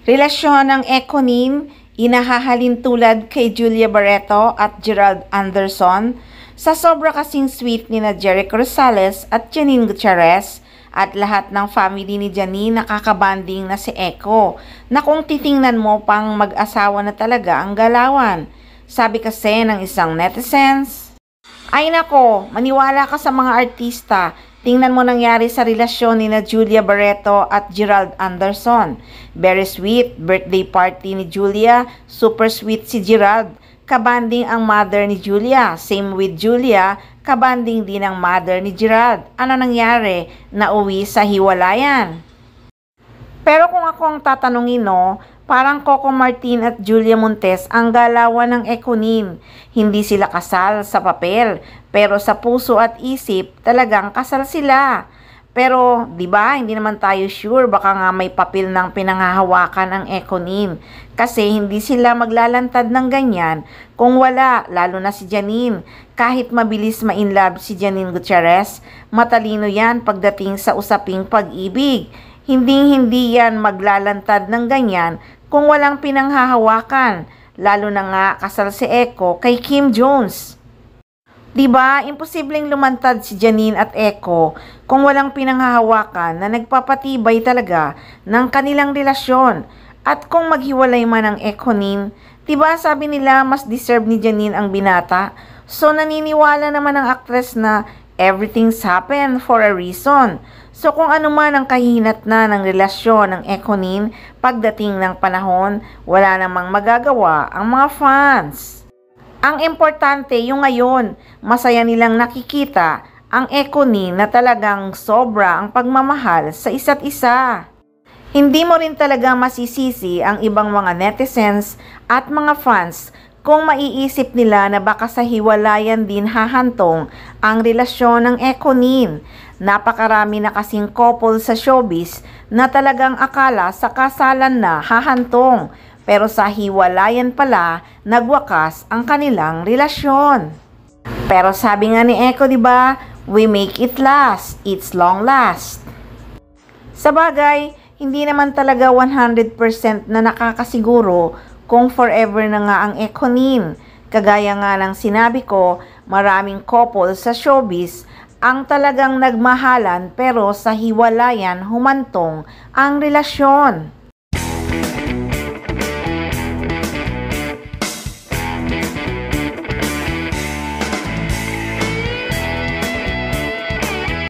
Relasyon ng Econin, inahahalin tulad kay Julia Barreto at Gerald Anderson sa sobra kasing sweet ni na Jericho Rosales at Janine Gutierrez at lahat ng family ni Janine nakakabanding na si Eco na kung titingnan mo pang mag-asawa na talaga ang galawan. Sabi kasi ng isang netizens, "Ay nako, maniwala ka sa mga artista. Tingnan mo nangyari sa relasyon ni na Julia Barreto at Gerald Anderson. Very sweet, birthday party ni Julia, super sweet si Gerald. Kabanding ang mother ni Julia. Same with Julia, kabanding din ang mother ni Gerald. Ano nangyari? Nauwi sa hiwalayan." Pero kung ako ang tatanungin, no, parang Coco Martin at Julia Montes ang galawan ng Econin. Hindi sila kasal sa papel, pero sa puso at isip talagang kasal sila. Pero 'di ba, hindi naman tayo sure, baka nga may papel ng pinanghahawakan ang Econin. Kasi hindi sila maglalantad ng ganyan kung wala, lalo na si Janine. Kahit mabilis ma-inlove si Janine Gutierrez, matalino yan pagdating sa usaping pag-ibig. Hindi yan maglalantad ng ganyan kung walang pinanghahawakan, lalo na nga kasal si Eco kay Kim Jones. Diba, imposibleng lumantad si Janine at Eco kung walang pinanghahawakan na nagpapatibay talaga ng kanilang relasyon. At kung maghiwalay man ang Econin, diba sabi nila mas deserve ni Janine ang binata? So naniniwala naman ang actress na everything's happened for a reason. So kung ano man ang kahinat na ng relasyon ng Econin, pagdating ng panahon, wala namang magagawa ang mga fans. Ang importante yung ngayon, masaya nilang nakikita ang Econin na talagang sobra ang pagmamahal sa isa't isa. Hindi mo rin talaga masisisi ang ibang mga netizens at mga fans kung maiisip nila na baka sa hiwalayan din hahantong ang relasyon ng Econin. Napakarami na kasing couple sa showbiz na talagang akala sa kasalan na hahantong, pero sa hiwalayan pala nagwakas ang kanilang relasyon. Pero sabi nga ni Eco, diba, we make it last, it's long last. Sa bagay, hindi naman talaga 100% na nakakasiguro kung forever na nga ang Econin. Kagaya nga ng sinabi ko, maraming couple sa showbiz ang talagang nagmahalan pero sa hiwalayan humantong ang relasyon.